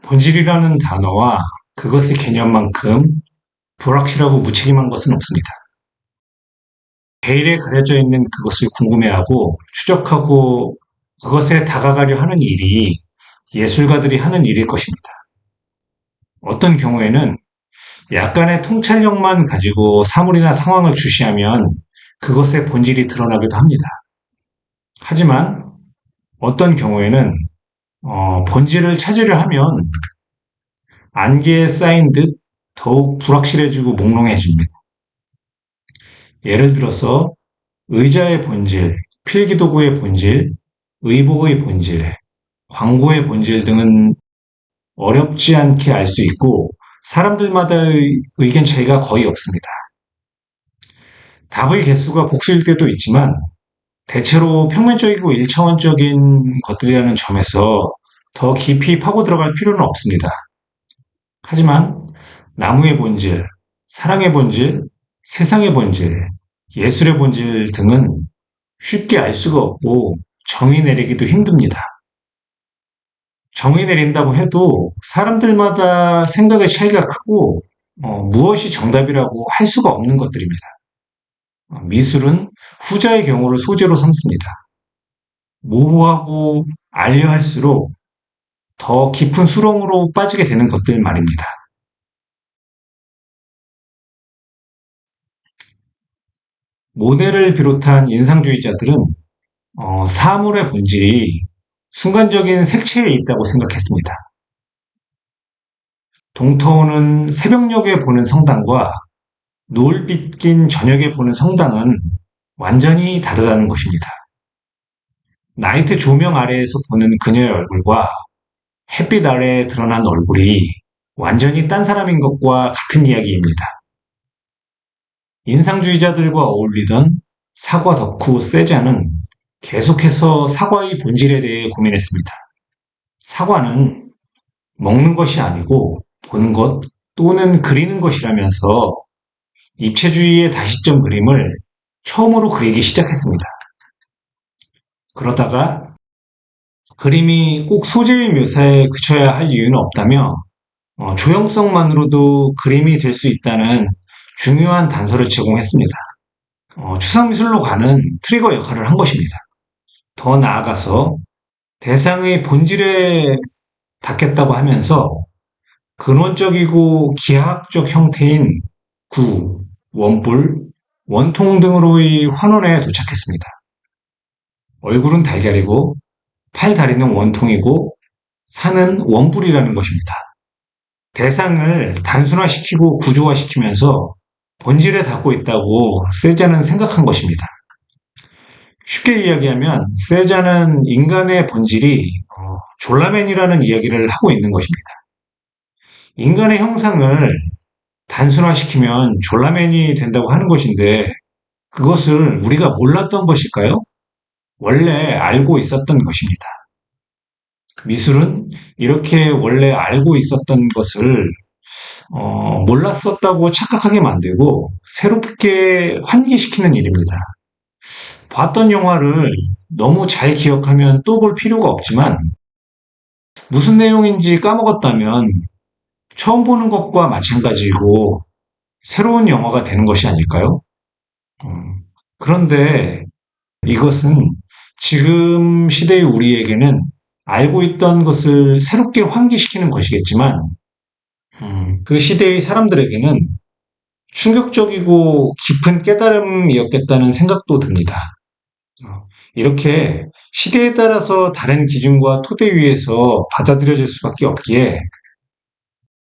본질이라는 단어와 그것의 개념만큼 불확실하고 무책임한 것은 없습니다. 베일에 가려져 있는 그것을 궁금해하고 추적하고 그것에 다가가려 하는 일이 예술가들이 하는 일일 것입니다. 어떤 경우에는 약간의 통찰력만 가지고 사물이나 상황을 주시하면 그것의 본질이 드러나기도 합니다. 하지만 어떤 경우에는 본질을 찾으려 하면 안개에 쌓인 듯 더욱 불확실해지고 몽롱해집니다. 예를 들어서 의자의 본질, 필기도구의 본질, 의복의 본질, 광고의 본질 등은 어렵지 않게 알 수 있고 사람들마다의 의견 차이가 거의 없습니다. 답의 개수가 복수일 때도 있지만 대체로 평면적이고 일차원적인 것들이라는 점에서 더 깊이 파고 들어갈 필요는 없습니다. 하지만 나무의 본질, 사랑의 본질, 세상의 본질, 예술의 본질 등은 쉽게 알 수가 없고 정의 내리기도 힘듭니다. 정의 내린다고 해도 사람들마다 생각의 차이가 크고 무엇이 정답이라고 할 수가 없는 것들입니다. 미술은 후자의 경우를 소재로 삼습니다. 모호하고 알려 할수록 더 깊은 수렁으로 빠지게 되는 것들 말입니다. 모네를 비롯한 인상주의자들은 사물의 본질이 순간적인 색채에 있다고 생각했습니다. 동터오는 새벽녘에 보는 성당과 노을빛 낀 저녁에 보는 성당은 완전히 다르다는 것입니다. 나이트 조명 아래에서 보는 그녀의 얼굴과 햇빛 아래에 드러난 얼굴이 완전히 딴 사람인 것과 같은 이야기입니다. 인상주의자들과 어울리던 사과 덕후 세자는 계속해서 사과의 본질에 대해 고민했습니다. 사과는 먹는 것이 아니고 보는 것 또는 그리는 것이라면서 입체주의의 다시점 그림을 처음으로 그리기 시작했습니다. 그러다가 그림이 꼭 소재의 묘사에 그쳐야 할 이유는 없다며 조형성만으로도 그림이 될 수 있다는 중요한 단서를 제공했습니다. 추상미술로 가는 트리거 역할을 한 것입니다. 더 나아가서 대상의 본질에 닿겠다고 하면서 근원적이고 기하학적 형태인 구, 원뿔, 원통 등으로의 환원에 도착했습니다. 얼굴은 달걀이고 팔 다리는 원통이고 산은 원뿔이라는 것입니다. 대상을 단순화시키고 구조화시키면서 본질에 닿고 있다고 세자는 생각한 것입니다. 쉽게 이야기하면 세자는 인간의 본질이 졸라맨이라는 이야기를 하고 있는 것입니다. 인간의 형상을 단순화시키면 졸라맨이 된다고 하는 것인데 그것을 우리가 몰랐던 것일까요? 원래 알고 있었던 것입니다. 미술은 이렇게 원래 알고 있었던 것을 몰랐었다고 착각하게 만들고 새롭게 환기시키는 일입니다. 봤던 영화를 너무 잘 기억하면 또 볼 필요가 없지만 무슨 내용인지 까먹었다면 처음 보는 것과 마찬가지고 새로운 영화가 되는 것이 아닐까요? 그런데 이것은 지금 시대의 우리에게는 알고 있던 것을 새롭게 환기시키는 것이겠지만 그 시대의 사람들에게는 충격적이고 깊은 깨달음이었겠다는 생각도 듭니다. 이렇게 시대에 따라서 다른 기준과 토대 위에서 받아들여질 수밖에 없기에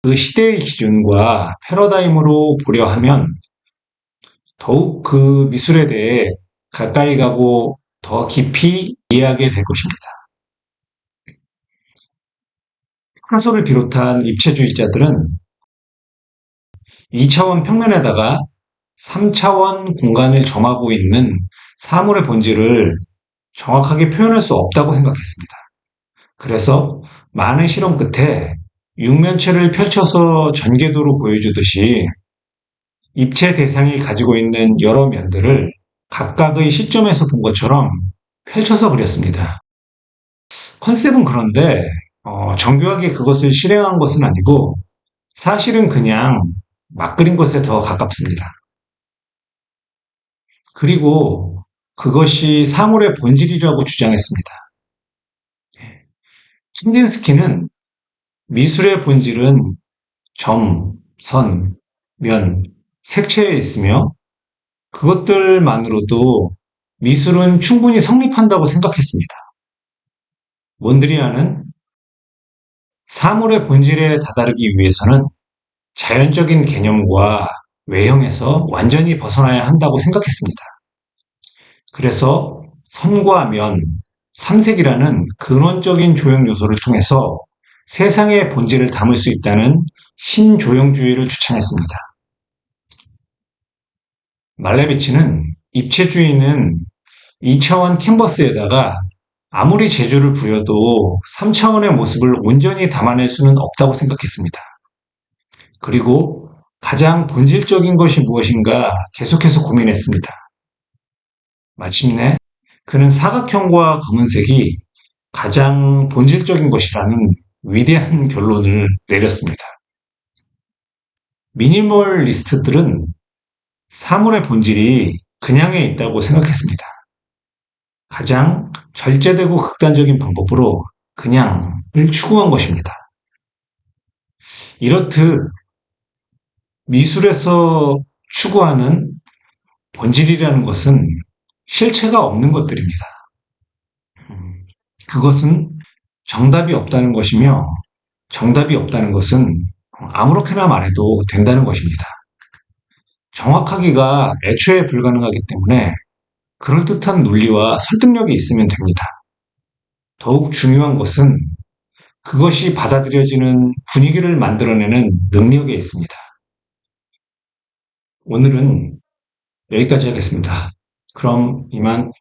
그 시대의 기준과 패러다임으로 보려 하면 더욱 그 미술에 대해 가까이 가고 더 깊이 이해하게 될 것입니다. 피카소를 비롯한 입체주의자들은 2차원 평면에다가 3차원 공간을 점하고 있는 사물의 본질을 정확하게 표현할 수 없다고 생각했습니다. 그래서 많은 실험 끝에 육면체를 펼쳐서 전개도로 보여주듯이 입체 대상이 가지고 있는 여러 면들을 각각의 시점에서 본 것처럼 펼쳐서 그렸습니다. 컨셉은 그런데 정교하게 그것을 실행한 것은 아니고 사실은 그냥 막 그린 것에 더 가깝습니다. 그리고 그것이 사물의 본질이라고 주장했습니다. 킨딘스키는 미술의 본질은 점, 선, 면, 색채에 있으며 그것들만으로도 미술은 충분히 성립한다고 생각했습니다. 몬드리안은 사물의 본질에 다다르기 위해서는 자연적인 개념과 외형에서 완전히 벗어나야 한다고 생각했습니다. 그래서 선과 면, 삼색이라는 근원적인 조형 요소를 통해서 세상의 본질을 담을 수 있다는 신조형주의를 주창했습니다. 말레비치는 입체주의는 2차원 캔버스에다가 아무리 재주를 부려도 3차원의 모습을 온전히 담아낼 수는 없다고 생각했습니다. 그리고 가장 본질적인 것이 무엇인가 계속해서 고민했습니다. 마침내 그는 사각형과 검은색이 가장 본질적인 것이라는 위대한 결론을 내렸습니다. 미니멀리스트들은 사물의 본질이 그냥에 있다고 생각했습니다. 가장 절제되고 극단적인 방법으로 그냥을 추구한 것입니다. 이렇듯 미술에서 추구하는 본질이라는 것은 실체가 없는 것들입니다. 그것은 정답이 없다는 것이며 정답이 없다는 것은 아무렇게나 말해도 된다는 것입니다. 정확하기가 애초에 불가능하기 때문에 그럴듯한 논리와 설득력이 있으면 됩니다. 더욱 중요한 것은 그것이 받아들여지는 분위기를 만들어내는 능력에 있습니다. 오늘은 여기까지 하겠습니다. 그럼 이만